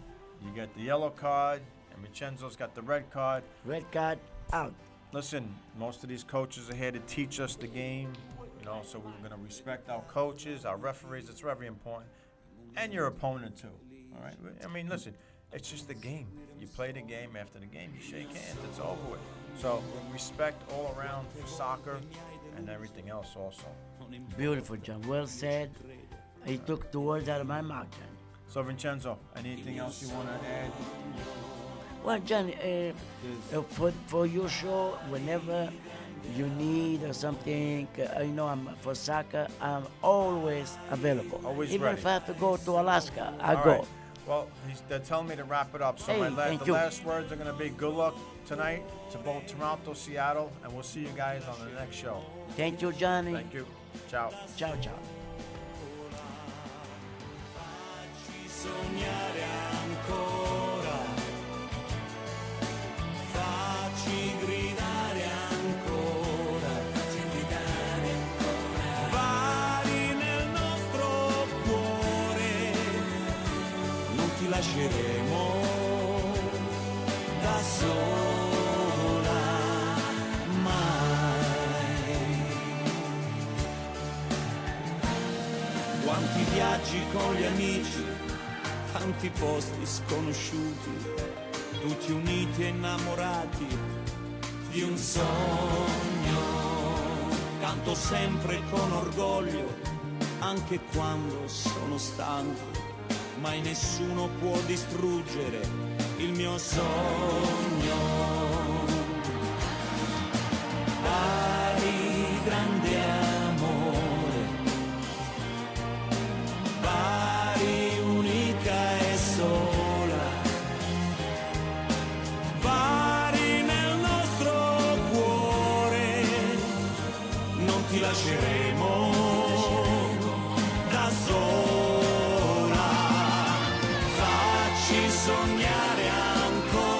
You get the yellow card, and Vincenzo's got the red card. red card out. Listen, most of these coaches are here to teach us the game, so we're going to respect our coaches, our referees. It's very important. And your opponent, too. All right? I mean, listen, it's just a game. You play the game. After the game, you shake hands. It's over with. So respect all around for soccer and everything else also. Beautiful, John. Well said. He took the words out of my mouth, John. So, Vincenzo, anything else you want to add? Well, John, for your show, whenever you need or something, I'm for soccer, I'm always available. Always Even ready. if I have to go to Alaska, I All go. right. Well, they're telling me to wrap it up. So Hey, the thank you. last words are going to be good luck tonight to both Toronto, Seattle, and we'll see you guys on the next show. Thank you, Johnny. Thank you. Ciao. Ciao, ciao. Sognare ancora, facci gridare ancora, vari nel nostro cuore, non ti lasceremo da sola mai. Quanti viaggi con gli amici, tanti posti sconosciuti, tutti uniti e innamorati di un sogno. Canto sempre con orgoglio, anche quando sono stanco, mai nessuno può distruggere il mio sogno. Vai, grande amore, vai. sognare ancora.